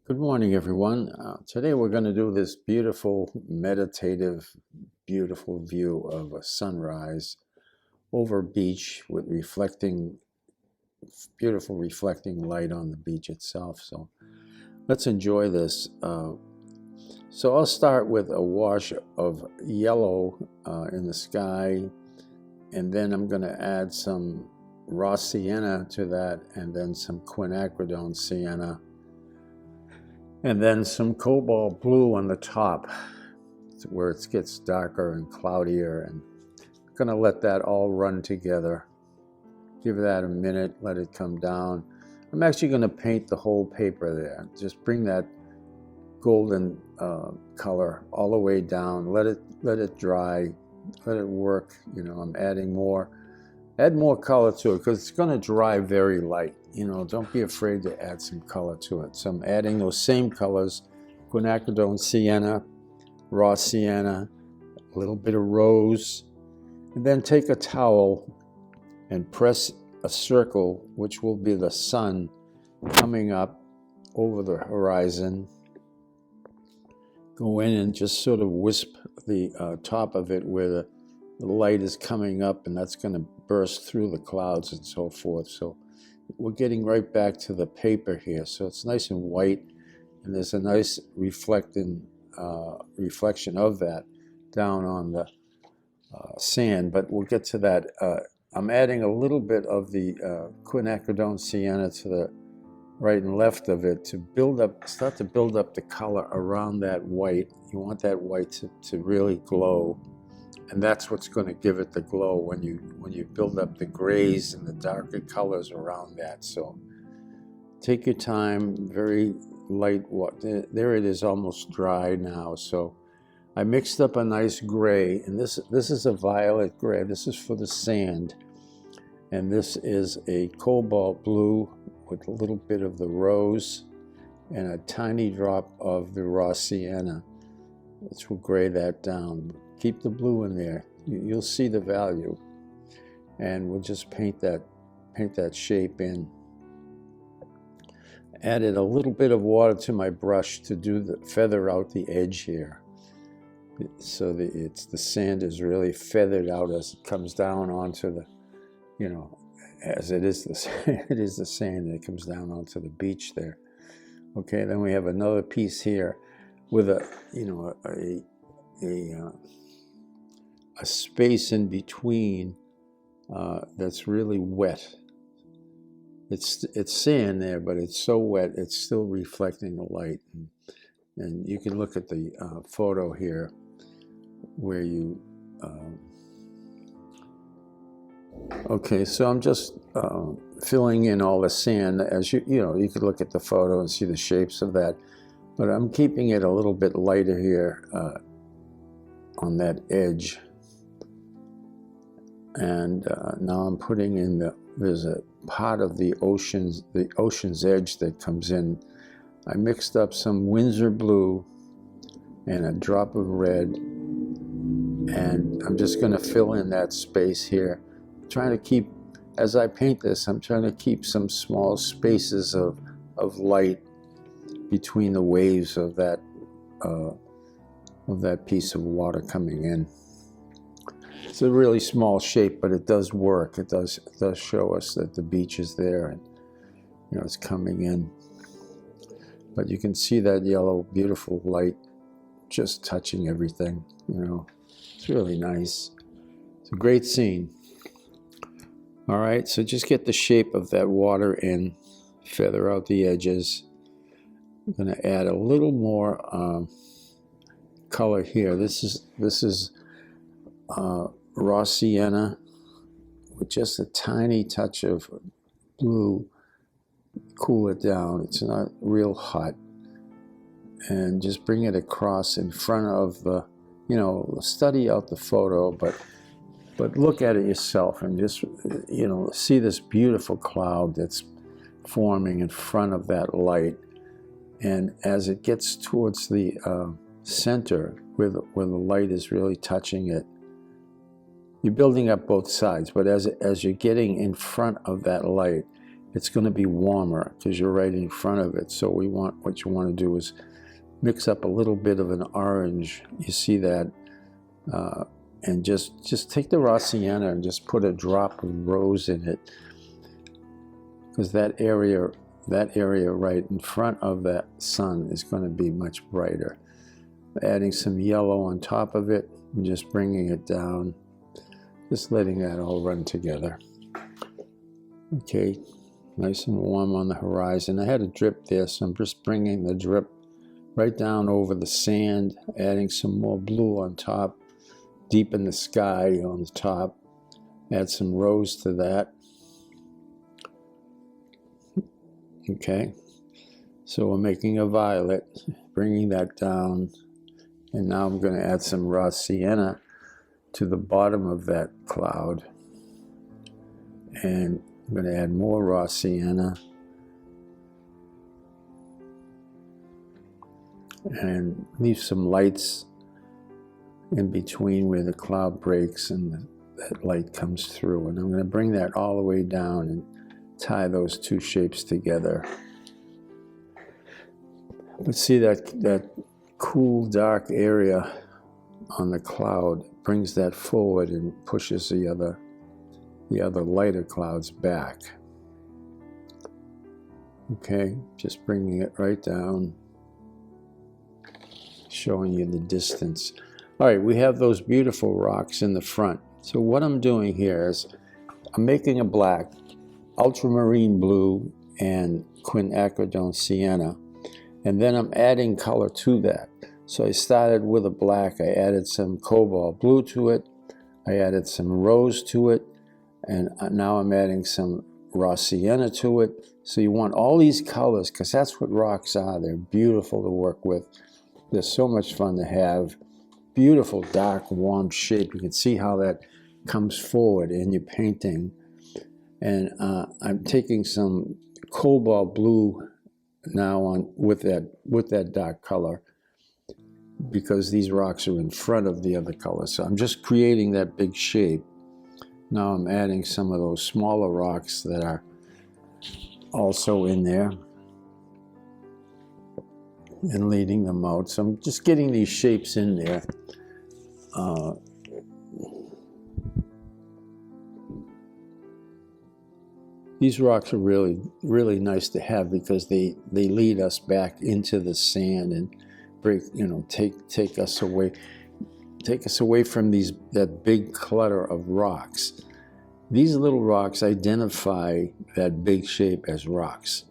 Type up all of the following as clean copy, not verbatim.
Good morning, everyone. Today we're going to do this beautiful, meditative, beautiful view of a sunrise over a beach with beautiful reflecting light on the beach itself. So let's enjoy this. So I'll start with a wash of yellow in the sky, and then I'm going to add some raw sienna to that, and then some quinacridone sienna, and then some cobalt blue on the top where it gets darker and cloudier, and I'm going to let that all run together. Give that a minute, let it come down. I'm actually going to paint the whole paper there. Just bring that golden color all the way down. Let it dry, let it work. I'm adding more. Add more color to it because it's going to dry very light. Don't be afraid to add some color to it. So I'm adding those same colors: quinacridone sienna, raw sienna, a little bit of rose, and then take a towel and press a circle, which will be the sun coming up over the horizon. Go in and just sort of wisp the top of it where the light is coming up, and that's going to burst through the clouds and so forth. So we're getting right back to the paper here. So it's nice and white, and there's a nice reflection of that down on the sand, but we'll get to that. I'm adding a little bit of the quinacridone sienna to the right and left of it to start to build up the color around that white. You want that white to really glow, and that's what's going to give it the glow when you build up the grays and the darker colors around that. So take your time, very light. There it is, almost dry now. So I mixed up a nice gray, and this is a violet gray. This is for the sand, and this is a cobalt blue with a little bit of the rose and a tiny drop of the raw sienna, which will gray that down. Keep the blue in there. You'll see the value, and we'll just paint that shape in. Added a little bit of water to my brush to feather out the edge here, so the sand is really feathered out as it comes down onto the, as it is the sand that comes down onto the beach there. Okay, then we have another piece here with a space in between that's really wet. It's sand there, but it's so wet it's still reflecting the light. And you can look at the photo here where you okay, so I'm just filling in all the sand. As you could look at the photo and see the shapes of that, but I'm keeping it a little bit lighter here on that edge. And now I'm putting in there's a part of the ocean's edge that comes in. I mixed up some Windsor blue and a drop of red, and I'm just going to fill in that space here. Trying to keep, as I paint this, I'm trying to keep some small spaces of light between the waves of that piece of water coming in. It's a really small shape, but it does work. It does show us that the beach is there, and it's coming in. But you can see that yellow, beautiful light just touching everything. It's really nice. It's a great scene. All right, so just get the shape of that water in, feather out the edges. I'm going to add a little more color here. This is raw sienna with just a tiny touch of blue. Cool it down. It's not real hot, and just bring it across in front of the. Study out the photo, but look at it yourself and just, see this beautiful cloud that's forming in front of that light. And as it gets towards the center, where the light is really touching it, you're building up both sides. But as you're getting in front of that light, it's going to be warmer because you're right in front of it. So what you want to do is mix up a little bit of an orange. You see that? And just take the raw sienna and just put a drop of rose in it, because that area right in front of that sun is going to be much brighter. Adding some yellow on top of it and just bringing it down, just letting that all run together. Okay, nice and warm on the horizon. I had a drip there, so I'm just bringing the drip right down over the sand, adding some more blue on top, deepen the sky on the top, add some rose to that. Okay, so we're making a violet, bringing that down, and now I'm going to add some raw sienna to the bottom of that cloud, and I'm going to add more raw sienna, and leave some lights in between where the cloud breaks and that light comes through. And I'm going to bring that all the way down and tie those two shapes together. But see that cool dark area on the cloud brings that forward and pushes the other lighter clouds back. Okay, just bringing it right down, showing you the distance. All right, we have those beautiful rocks in the front. So what I'm doing here is I'm making a black, ultramarine blue, and quinacridone sienna, and then I'm adding color to that. So I started with a black, I added some cobalt blue to it, I added some rose to it, and now I'm adding some raw sienna to it. So you want all these colors, because that's what rocks are. They're beautiful to work with. They're so much fun to have. Beautiful, dark, warm shape. You can see how that comes forward in your painting. And I'm taking some cobalt blue now on with that dark color, because these rocks are in front of the other color. So I'm just creating that big shape. Now I'm adding some of those smaller rocks that are also in there and leading them out. So I'm just getting these shapes in there. These rocks are really, really nice to have because they lead us back into the sand and take us away from that big clutter of rocks. These little rocks identify that big shape as rocks.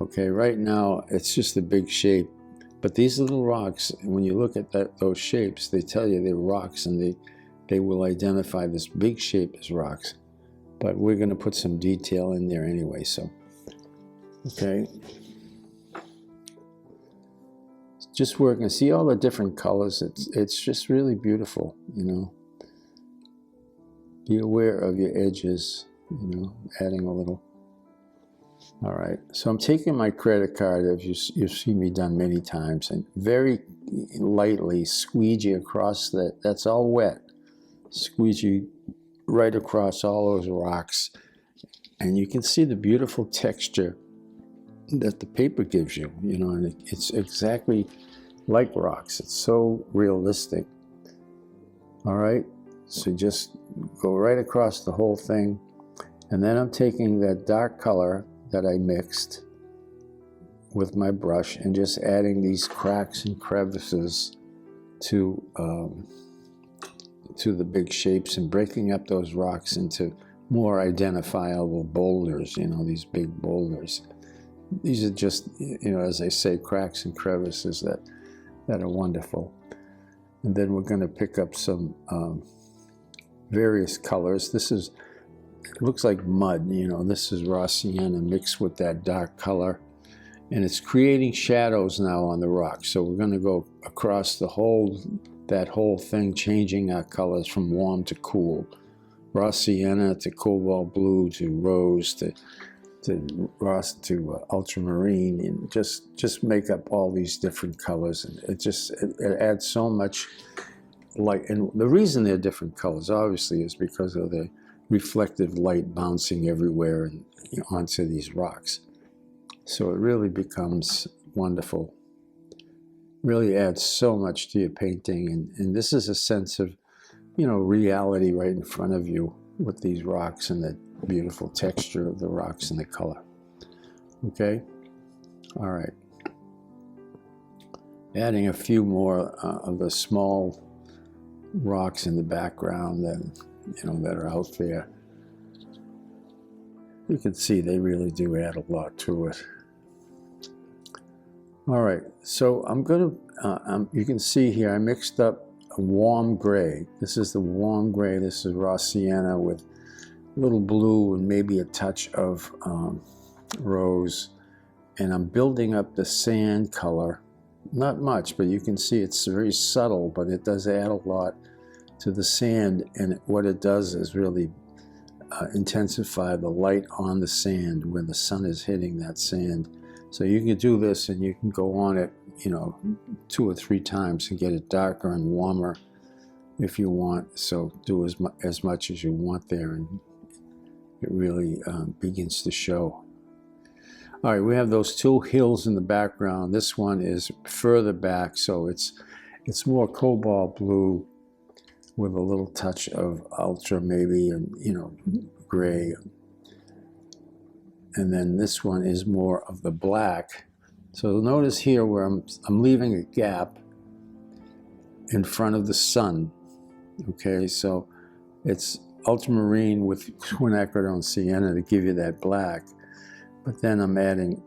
Okay, right now it's just a big shape, but these little rocks, when you look at those shapes, they tell you they're rocks, and they will identify this big shape as rocks. But we're going to put some detail in there anyway, so okay. Just working, see all the different colors. It's just really beautiful, you know. Be aware of your edges, you know, adding a little. All right, so I'm taking my credit card, as you've seen me done many times, and very lightly squeegee across that's all wet. Squeegee right across all those rocks, and you can see the beautiful texture that the paper gives you, you know, and it's exactly like rocks. It's so realistic. All right, so just go right across the whole thing, and then I'm taking that dark color that I mixed with my brush and just adding these cracks and crevices to the big shapes and breaking up those rocks into more identifiable boulders, you know, these big boulders. These are just, you know, as I say, cracks and crevices that are wonderful. And then we're going to pick up some various colors. It looks like mud, you know. This is raw sienna mixed with that dark color, and it's creating shadows now on the rock. So we're going to go across that whole thing, changing our colors from warm to cool, raw sienna to cobalt blue to rose to ultramarine, and just make up all these different colors, and it adds so much light. And the reason they're different colors, obviously, is because of the reflective light bouncing everywhere and onto these rocks. So it really becomes wonderful. Really adds so much to your painting, and this is a sense of, reality right in front of you with these rocks and the beautiful texture of the rocks and the color. Okay? All right. Adding a few more of the small rocks in the background that are out there. You can see they really do add a lot to it. All right, so I'm going to, you can see here I mixed up a warm gray. This is the warm gray. This is raw sienna with a little blue and maybe a touch of rose. And I'm building up the sand color. Not much, but you can see it's very subtle, but it does add a lot to the sand. And what it does is really intensify the light on the sand when the sun is hitting that sand. So you can do this and you can go on it, 2 or 3 times and get it darker and warmer if you want. So do as much as you want there, and it really begins to show. All right, we have those 2 hills in the background. This one is further back, so it's more cobalt blue with a little touch of ultra maybe, and gray. And then this one is more of the black. So notice here where I'm leaving a gap in front of the sun. Okay, so it's ultramarine with quinacridone sienna to give you that black. But then I'm adding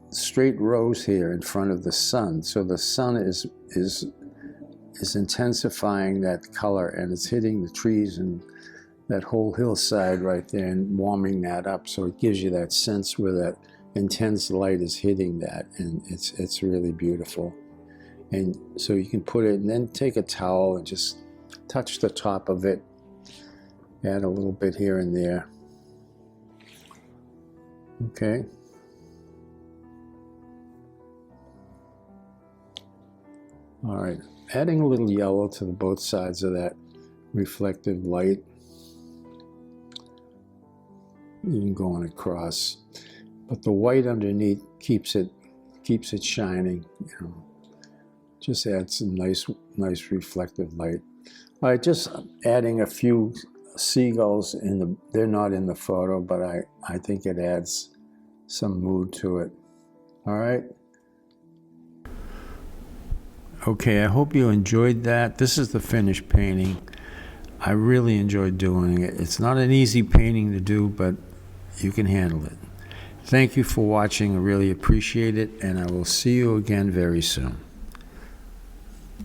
straight rose here in front of the sun. So the sun is intensifying that color, and it's hitting the trees and that whole hillside right there and warming that up. So it gives you that sense where that intense light is hitting that, and it's really beautiful. And so you can put it, and then take a towel and just touch the top of it, add a little bit here and there. Okay. All right, adding a little yellow to both sides of that reflective light. You can go on across, but the white underneath keeps it shining. Just add some nice reflective light. All right, just adding a few seagulls they're not in the photo, but I think it adds some mood to it. All right. Okay, I hope you enjoyed that. This is the finished painting. I really enjoyed doing it. It's not an easy painting to do, but you can handle it. Thank you for watching. I really appreciate it, and I will see you again very soon.